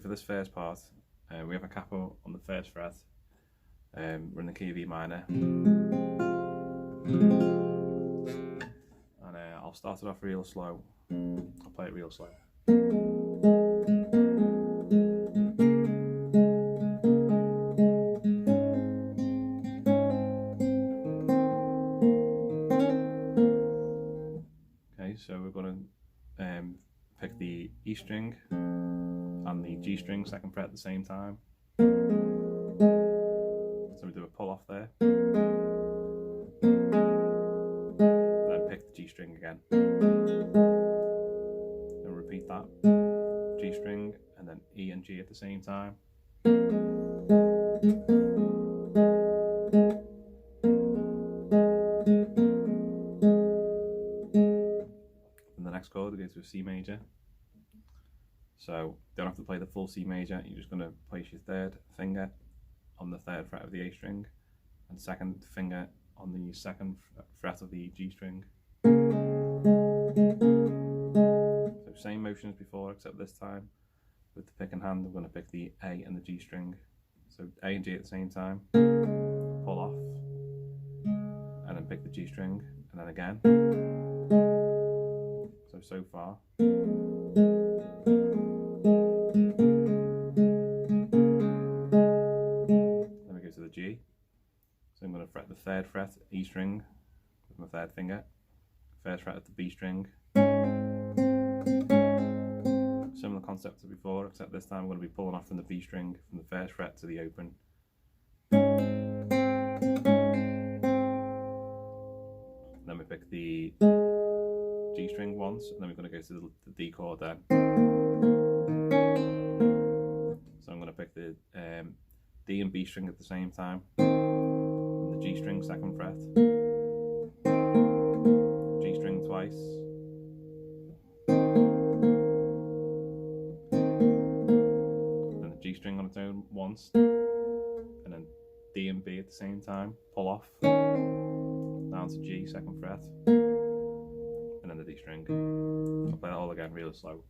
this first part, we have a capo on the first fret. We're in the key of E minor. And I'll start it off real slow. I'll play it real slow. Okay, so we're going to pick the E string and the G string second fret at the same time. So we do a pull off there, then pick the G string again, and repeat that, G string and then E and G at the same time. And the next chord we go to a C major. So don't have to play the full C major, you're just going to place your third finger on the third fret of the A string and second finger on the second fret of the G string. So same motion as before, except this time with the pick in hand I'm going to pick the A and the G string. So A and G at the same time, pull off, and then pick the G string, and then again. So far. Then we go to the G. So I'm going to fret the third fret E string with my third finger, first fret of the B string. Similar concept to before, except this time I'm going to be pulling off from the B string from the first fret to the open. Then we pick the G string once, and then we're going to go to the D chord then. So I'm going to pick the D and B string at the same time, and the G string second fret, G string twice, then the G string on its own once, and then D and B at the same time, pull off, down to G second fret, and then the D string. I'll play that all again real slow.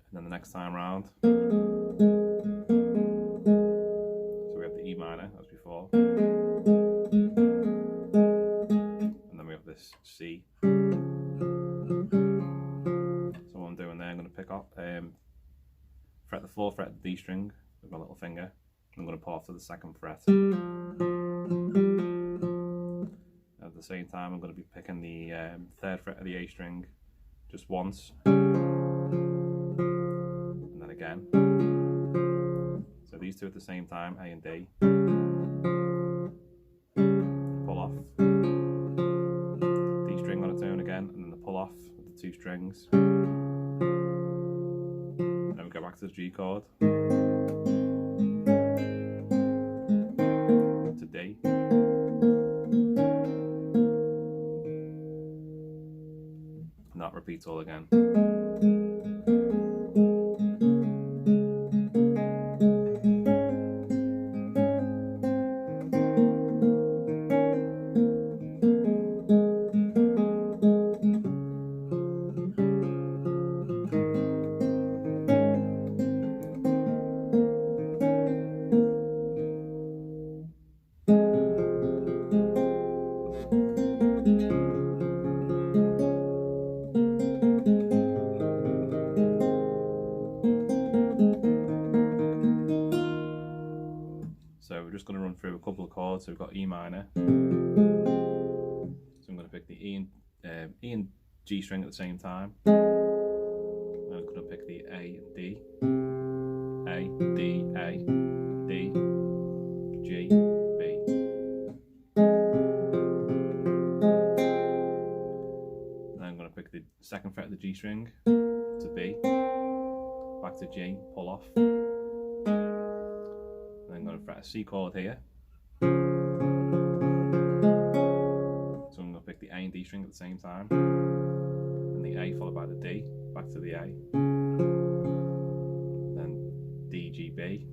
And then the next time round, so we have the E minor as before, and then we have this C. I'm going to pick up, fret the 4th fret of the D string with my little finger. I'm going to pull off to the 2nd fret. At the same time I'm going to be picking the 3rd fret of the A string just once, and then again. So these two at the same time, A and D. Pull off, D string on its own again, and then the pull off with the 2 strings. Then we go back to the G chord, to D, and that repeats all again. So we're just going to run through a couple of chords. So we've got E minor. So I'm going to pick the E and G string at the same time. And I'm going to pick the A and D. A, D, A, D, G, B. And then I'm going to pick the 2nd fret of the G string to B, back to G, pull off. I'm going to fret a C chord here. So I'm going to pick the A and D string at the same time, and the A followed by the D, back to the A, then D, G, G, B.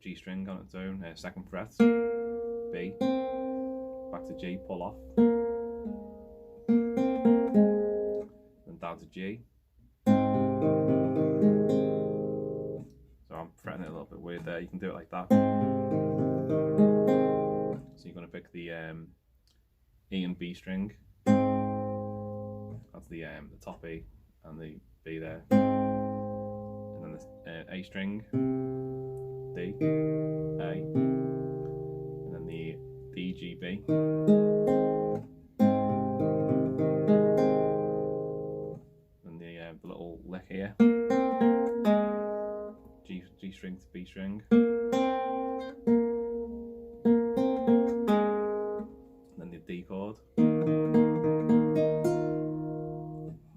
G string on its own, 2nd fret, B, back to G, pull off, then down to G. So I'm fretting it a little bit weird there, you can do it like that. So you're going to pick the E and B string, that's the top E and the B there, and then the A string, D, A, and then the D, G, B, and the little lick here, G string to B string, and then the D chord.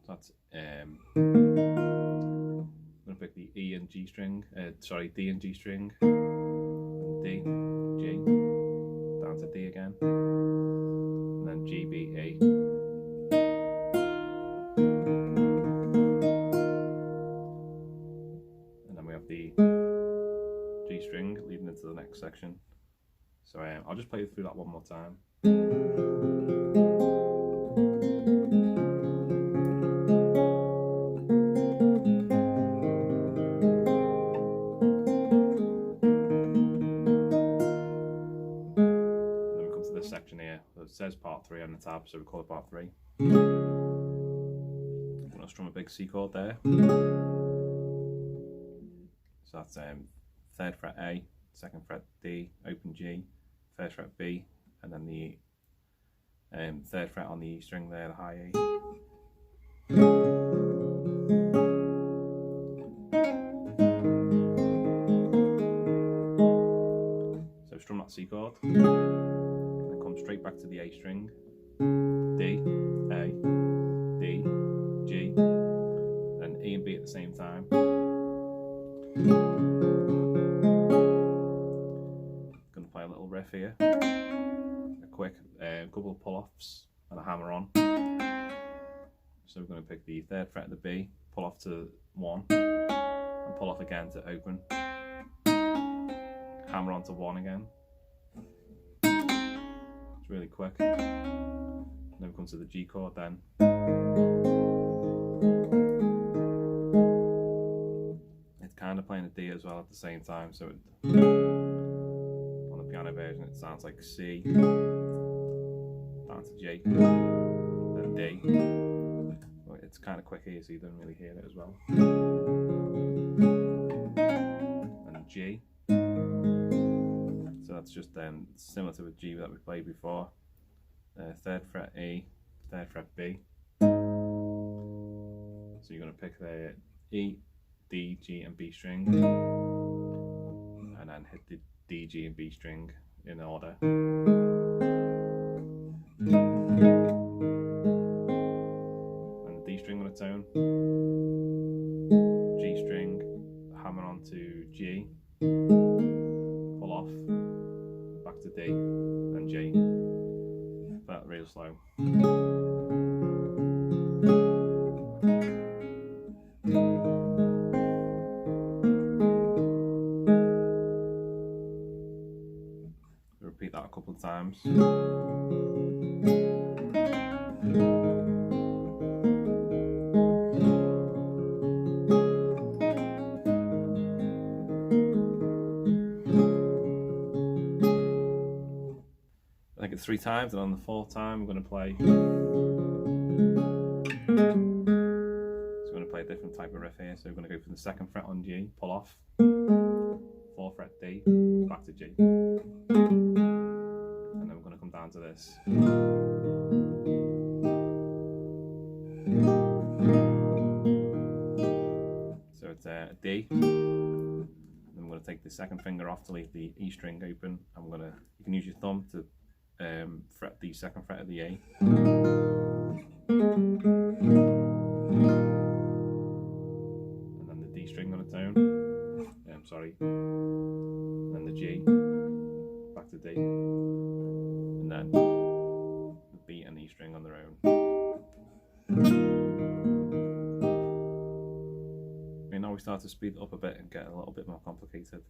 So that's I'm going to pick the E and G string, D and G string, and D, G, down to D again, and then G, B, E. And then we have the G string leading into the next section. So I'll just play through that one more time. Section here, so it says part 3 on the tab, so we call it part 3. I'm going to strum a big C chord there. So that's 3rd fret A, 2nd fret D, open G, 1st fret B, and then the 3rd fret on the E string there, the high E. So strum that C chord. Straight back to the A string, D, A, D, G, and E and B at the same time. Gonna play a little riff here, a quick couple of pull-offs and a hammer on. So we're going to pick the 3rd fret of the B, pull off to 1, and pull off again to open, hammer on to 1 again. Really quick. Then we come to the G chord then. It's kind of playing a D as well at the same time, so on the piano version it sounds like C, down to G, then D. But it's kind of quick here so you don't really hear it as well. And G. So that's just similar to a G that we played before. 3rd fret E, 3rd fret B. So you're going to pick the E, D, G and B string, and then hit the D, G and B string in order. And the D string on its own, G string, hammer onto G, pull off, back to D, then G. But real slow. Repeat that a couple of times. I think it's 3 times, and on the 4th time we're going to play. So we're going to play a different type of riff here. So we're going to go from the 2nd fret on G, pull off, 4th fret D, back to G, and then we're going to come down to this. So it's a D. Then I'm going to take the 2nd finger off to leave the E string open. You can use your thumb to fret the 2nd fret of the A. And then the D string on its own. And then the G, back to D, and then the B and E string on their own. we start to speed it up a bit and get a little bit more complicated.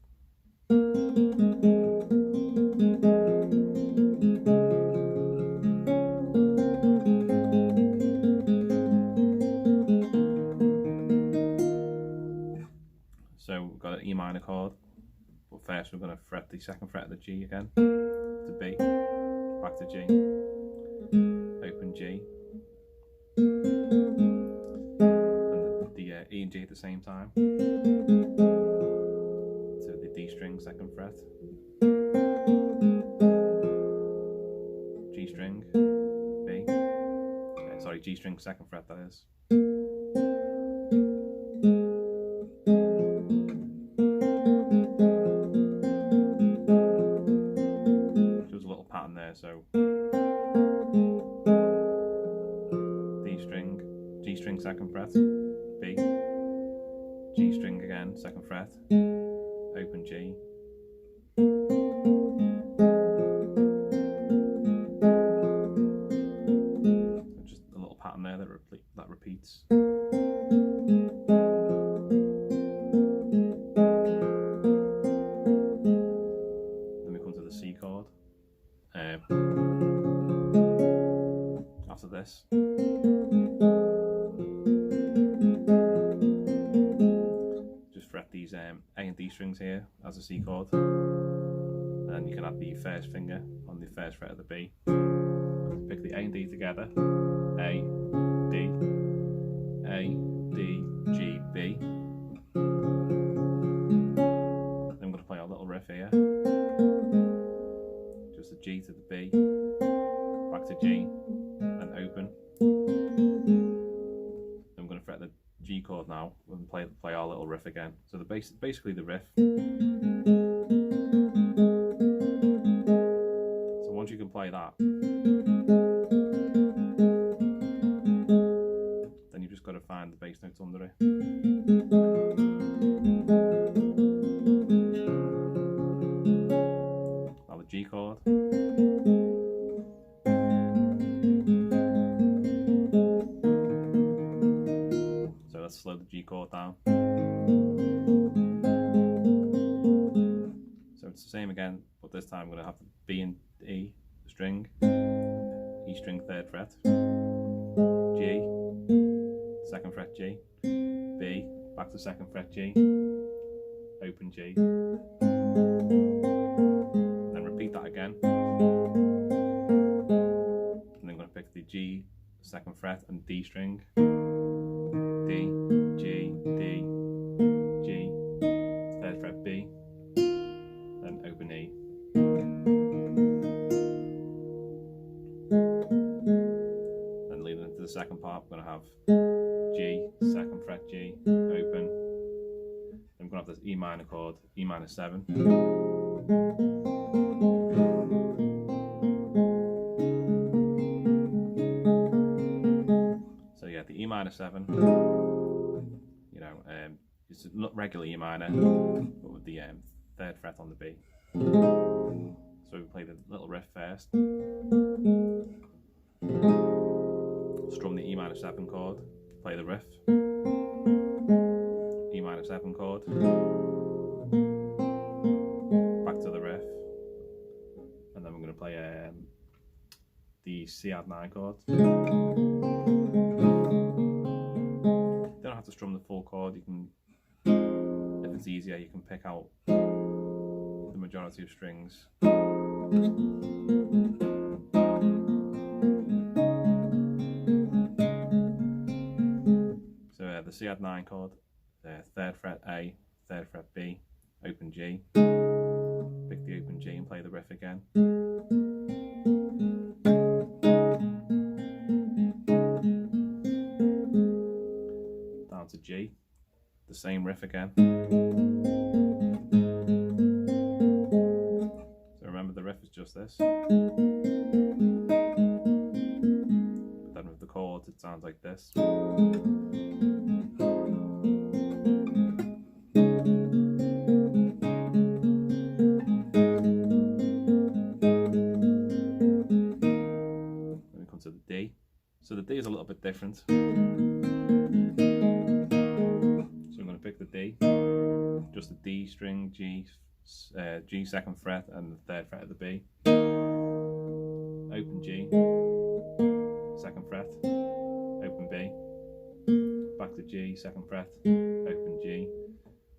So we've got an E minor chord, but first we're going to fret the second fret of the G again, to B, back to G, open G, and the E and G at the same time, to the D string second fret, G string, B, sorry, G string second fret that is. So D string, G string second fret, B, G string again second fret, open G, so just a little pattern there that repeats. Then we come to the C chord. After this, just fret these A and D strings here as a C chord, and you can add the first finger on the first fret of the B. Pick the A and D together, A, D, G, B. Then I'm going to play a little riff here. Just a G to the B, back to G, and open. I'm going to fret the G chord now and play our little riff again. So basically the riff. So once you can play that, then you've just got to find the bass notes under it. Now the G chord. So let's slow the G chord down. So it's the same again, but this time I'm going to have the B and E string, E string third fret, G, second fret G, B, back to second fret G, open G, then repeat that again, and then I'm going to pick the G second fret and D string, D, G, D, G, third fret B, then open E. Then leading into the second part, we're going to have G, second fret G, open. Then we're going to have this E minor chord, E minor 7. So yeah, the E minor 7, you know, it's not regular E minor, but with the third fret on the B. So we play the little riff first. Strum the E minor 7 chord, play the riff, E minor 7 chord, back to the riff, and then we're going to play the C add 9 chord. You don't have to strum the full chord, you can, if it's easier, you can pick out the majority of strings. So the C add 9 chord, third fret A, third fret B, open G, pick the open G and play the riff again. Down to G, the same riff again. So remember the riff is just this. But then with the chords it sounds like this. To the D. So the D is a little bit different. So I'm going to pick the the D, just the D string, G 2nd fret and the 3rd fret of the B, open G, 2nd fret, open B, back to G, 2nd fret, open G.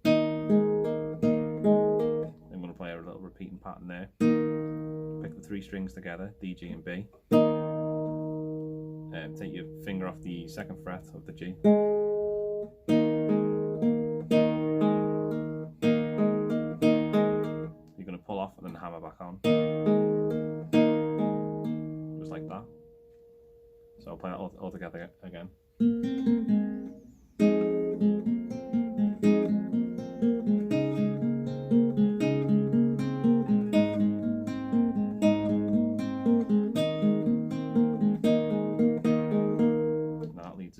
I'm going to play a little repeating pattern there. Pick the 3 strings together, D, G and B. Take your finger off the 2nd fret of the G. You're going to pull off and then hammer back on. Just like that. So I'll play that all together again.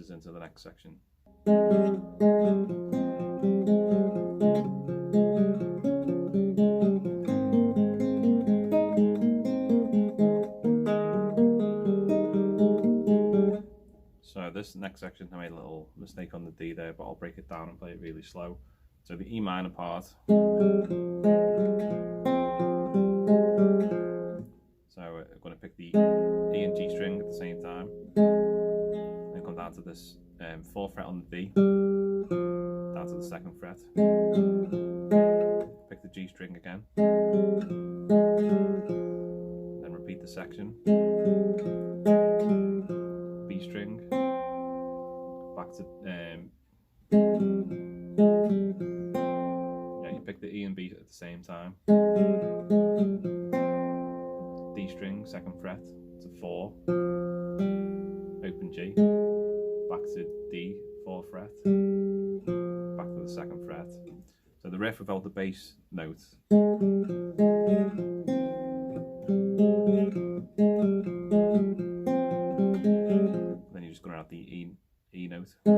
Into the next section. So this next section, I made a little mistake on the D there, but I'll break it down and play it really slow. So the E minor part. So I'm going to pick the E and G string at the same time. Come down to this 4th fret on the D, down to the 2nd fret, pick the G string again, then repeat the section, B string, back to, yeah, you pick the E and B at the same time, D string, 2nd fret to 4, open G, back to D, 4th fret, back to the 2nd fret. So the riff without the bass note. Then you're just going to have the E note. So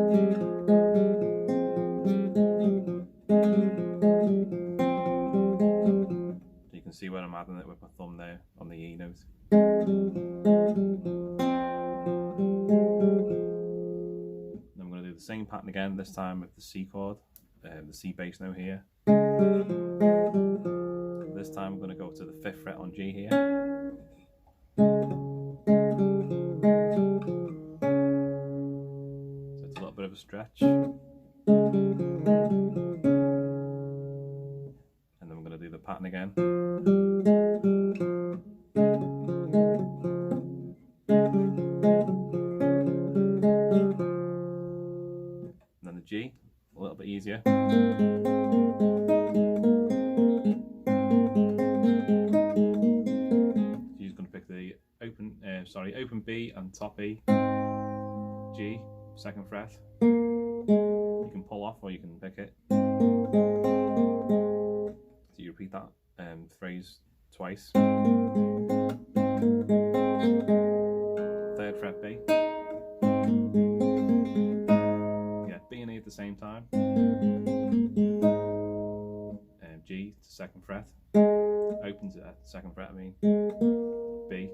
you can see where I'm adding it with my thumb there on the E note. The same pattern again, this time with the C chord, the C bass note here. This time I'm going to go to the 5th fret on G here. So it's a little bit of a stretch. And then we're going to do the pattern again. G, a little bit easier. So you're just going to pick the open B and top E, G, 2nd fret. You can pull off or you can pick it. So you repeat that phrase twice. 3rd fret B. At the same time, G to 2nd fret, opens it at 2nd fret, B,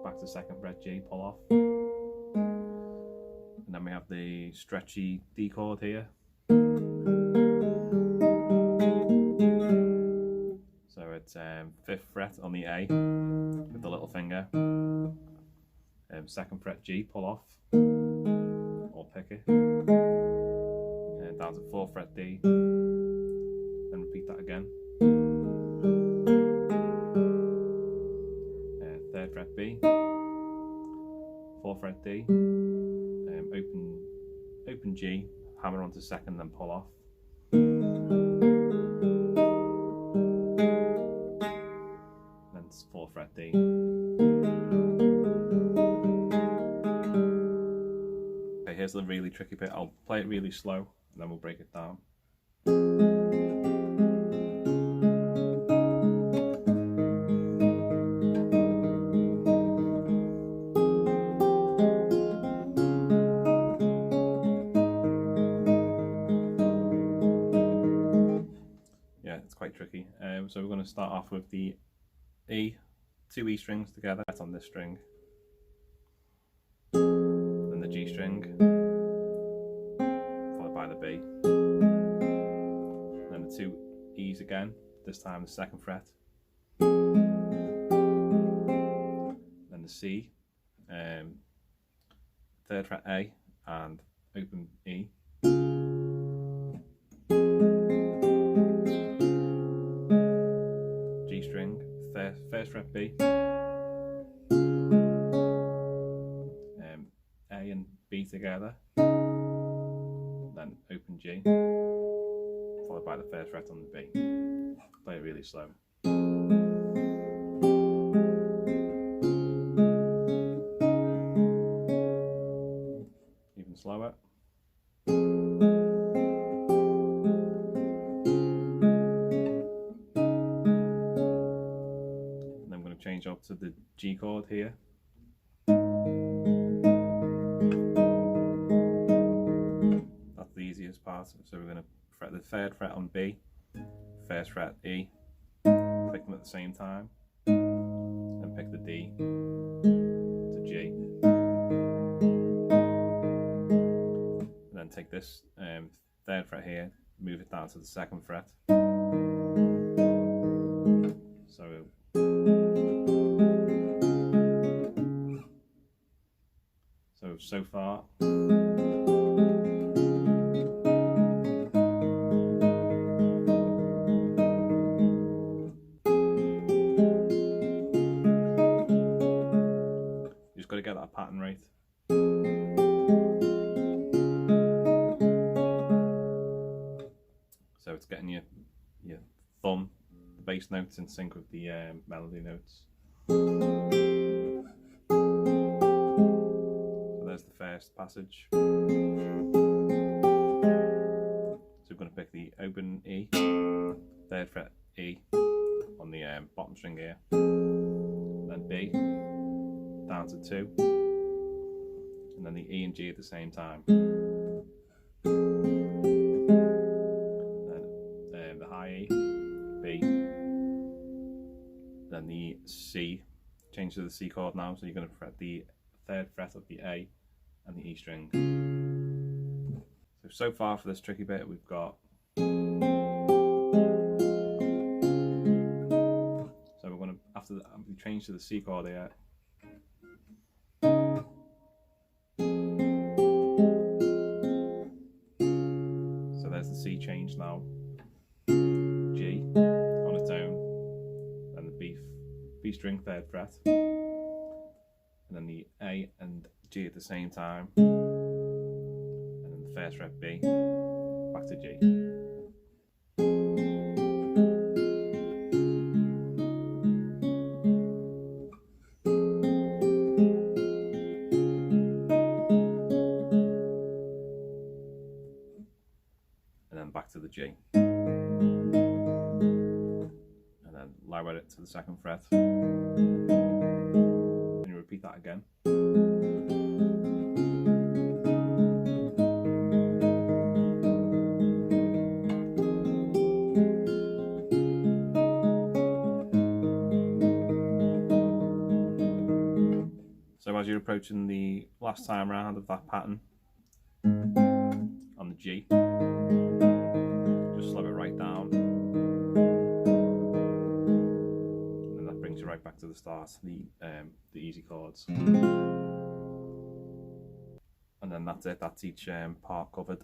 back to 2nd fret, G, pull off, and then we have the stretchy D chord here. So it's 5th fret on the A with the little finger, 2nd fret G, pull off, or pick it, and down to 4th fret D, and repeat that again. 3rd fret B, 4th fret D, open G, hammer onto 2nd, then pull off. Then 4th fret D. Here's the really tricky bit. I'll play it really slow and then we'll break it down. Yeah, it's quite tricky. So we're going to start off with the E, 2 E strings together. That's on this string. Then the G string, followed by the B. E's again, this time the 2nd fret. Then the C, 3rd fret A and open E. G string, 1st fret B. A and B together. Then open G, followed by the 1st fret on the B. Play it really slow. Even slower. And then I'm going to change up to the G chord here. That's the easiest part. So we're going to fret the 3rd fret on B, 1st fret E, pick them at the same time, and pick the D to G. And then take this 3rd fret here, move it down to the 2nd fret. So far. You just got to get that pattern right. So it's getting your thumb, the bass notes in sync with the melody notes. So there's the first passage. So we're going to pick the open E, 3rd fret E on the bottom string here, then B down to 2, and then the E and G at the same time. Then the high E, B, then the C, change to the C chord now, so you're going to fret the 3rd fret of the A and the E string. So far for this tricky bit we've got, so we're going to, after that, we change to the C chord here. So there's the C change now. G on its own, then the B string 3rd fret, and then the A and G at the same time, and then the 1st fret B, back to G. And then back to the G. And then lower it to the 2nd fret. And you repeat that again. So as you're approaching the last time round of that pattern on the G, just slow it right down, and that brings you right back to the start, the easy chords. And then that's it, that's each part covered.